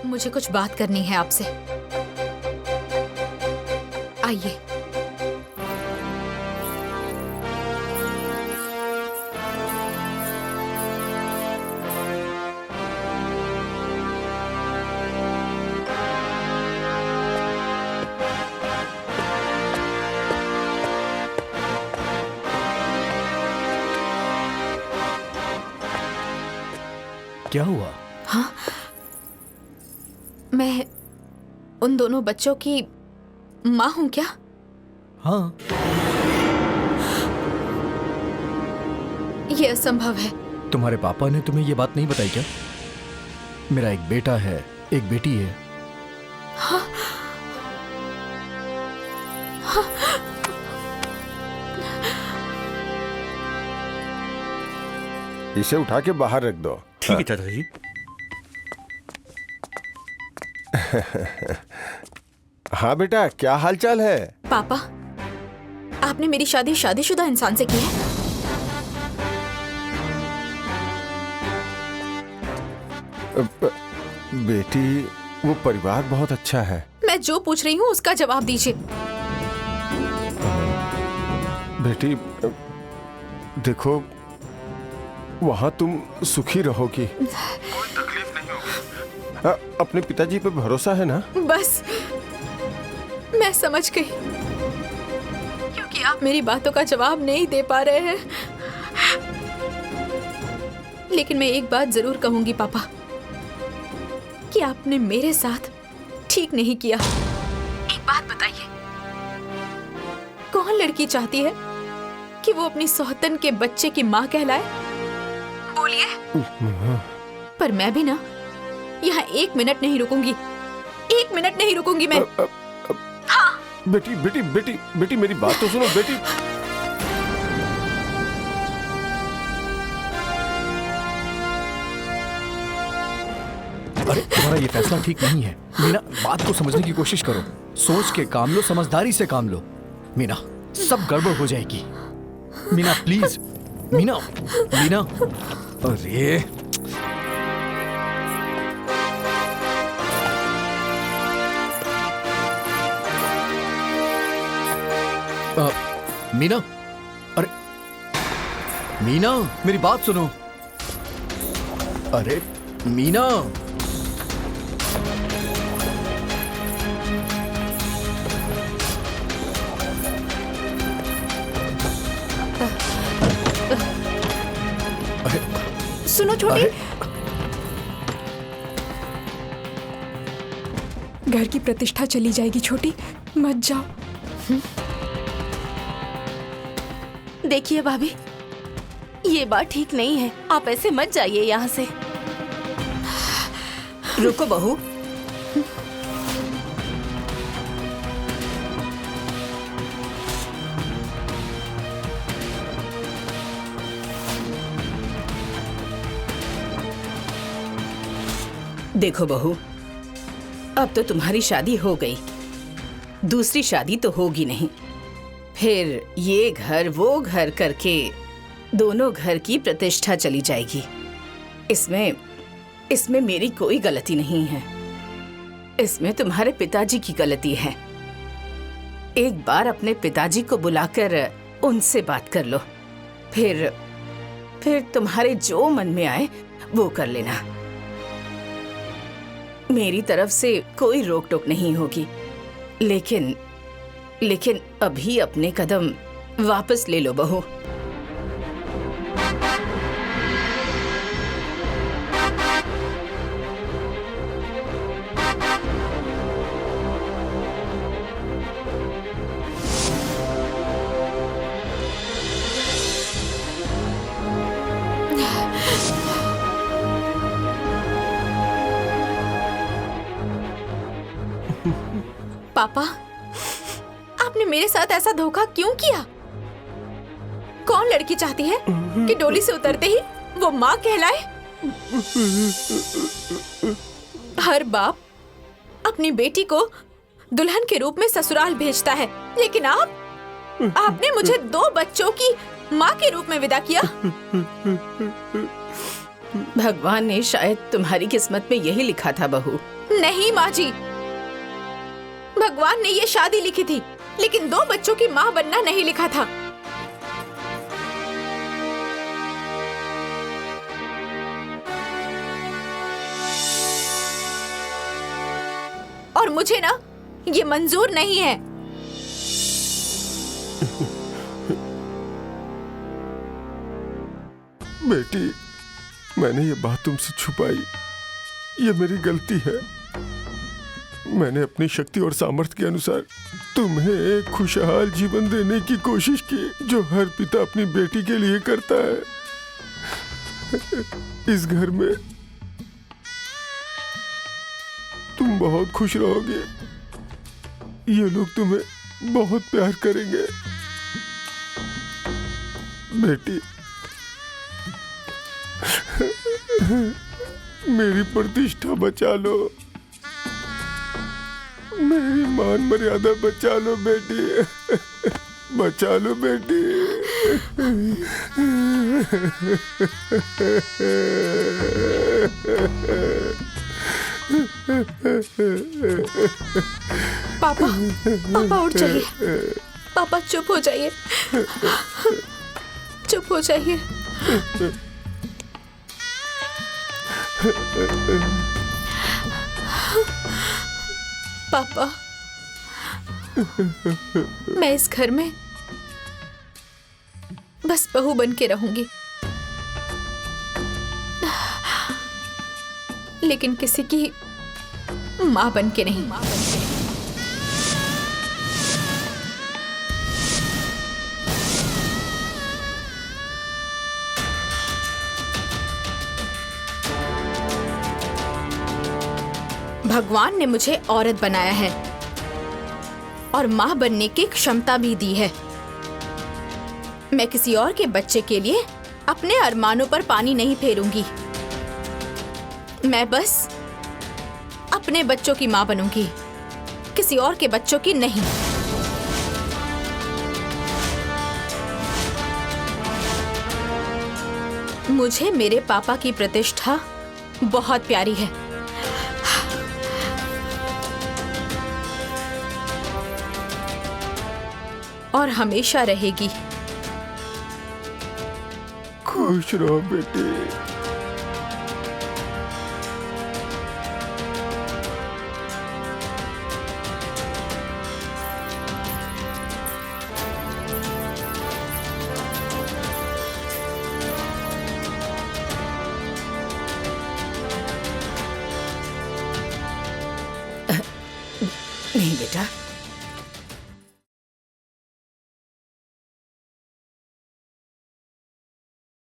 मुझे कुछ बात करनी है आपसे। आइए। क्या हुआ? हाँ, मैं उन दोनों बच्चों की माँ हूँ क्या? हाँ। ये असंभव है। तुम्हारे पापा ने तुम्हें ये बात नहीं बताई क्या? मेरा एक बेटा है, एक बेटी है। हाँ, हाँ। इसे उठा के बाहर रख दो। ठीक है चाचा जी। हाँ बेटा, क्या हालचाल है? पापा, आपने मेरी शादी शादीशुदा इंसान से की है? बेटी, वो परिवार बहुत अच्छा है। मैं जो पूछ रही हूँ उसका जवाब दीजिए। बेटी, देखो, वहाँ तुम सुखी रहोगी, कोई तकलीफ नहीं होगी। अपने पिताजी पे भरोसा है ना? बस, मैं समझ गई। क्योंकि आप मेरी बातों का जवाब नहीं दे पा रहे हैं। लेकिन मैं एक बात जरूर कहूंगी पापा, कि आपने मेरे साथ ठीक नहीं किया। एक बात बताइए, कौन लड़की चाहती है कि वो अपनी सौतन के बच्चे की माँ कहलाए? बोलिए। पर मैं भी ना यहाँ 1 मिनट नहीं रुकूंगी। 1 मिनट नहीं रुकूंगी मैं। हाँ। बेटी बेटी बेटी बेटी, मेरी बात तो सुनो बेटी। अरे तुम्हारा ये फैसला ठीक नहीं है मीना। बात को समझने की कोशिश करो, सोच के काम लो, समझदारी से काम लो। मीना, सब गड़बड़ हो जाएगी। मीना प्लीज, मीना, मीना। अरे मीना, अरे मीना, मेरी बात सुनो। अरे मीना, सुनो छोटी, घर की प्रतिष्ठा चली जाएगी छोटी, मत जाओ। देखिए भाभी, ये बात ठीक नहीं है। आप ऐसे मत जाइए यहाँ से। रुको बहू, देखो बहू, अब तो तुम्हारी शादी हो गई, दूसरी शादी तो होगी नहीं। फिर ये घर वो घर करके दोनों घर की प्रतिष्ठा चली जाएगी। इसमें मेरी कोई गलती नहीं है, इसमें तुम्हारे पिताजी की गलती है। एक बार अपने पिताजी को बुलाकर उनसे बात कर लो, फिर तुम्हारे जो मन में आए वो कर लेना। मेरी तरफ से कोई रोक टोक नहीं होगी, लेकिन अभी अपने कदम वापस ले लो बहू। पापा, आपने मेरे साथ ऐसा धोखा क्यों किया? कौन लड़की चाहती है कि डोली से उतरते ही वो माँ कहलाए? हर बाप अपनी बेटी को दुल्हन के रूप में ससुराल भेजता है, लेकिन आपने मुझे 2 बच्चों की माँ के रूप में विदा किया। भगवान ने शायद तुम्हारी किस्मत में यही लिखा था बहू। नहीं माँ जी, भगवान ने ये शादी लिखी थी, लेकिन 2 बच्चों की माँ बनना नहीं लिखा था। और मुझे ना ये मंजूर नहीं है। बेटी, मैंने ये बात तुमसे छुपाई, ये मेरी गलती है। मैंने अपनी शक्ति और सामर्थ्य के अनुसार तुम्हें एक खुशहाल जीवन देने की कोशिश की, जो हर पिता अपनी बेटी के लिए करता है। इस घर में तुम बहुत खुश रहोगे, ये लोग तुम्हें बहुत प्यार करेंगे। बेटी, मेरी प्रतिष्ठा बचा लो, मेरी मान मर्यादा बचा लो बेटी, बचा लो बेटी। पापा, पापा उठ जाइए। पापा चुप हो जाइए, चुप हो जाइए। पापा, मैं इस घर में बस बहू बन के रहूंगी, लेकिन किसी की माँ बन के नहीं। भगवान ने मुझे औरत बनाया है और माँ बनने की क्षमता भी दी है। मैं किसी और के बच्चे के लिए अपने अरमानों पर पानी नहीं फेरूंगी। मैं बस अपने बच्चों की माँ बनूंगी, किसी और के बच्चों की नहीं। मुझे मेरे पापा की प्रतिष्ठा बहुत प्यारी है। और हमेशा रहेगी। खुश रहो बेटी। नहीं बेटा,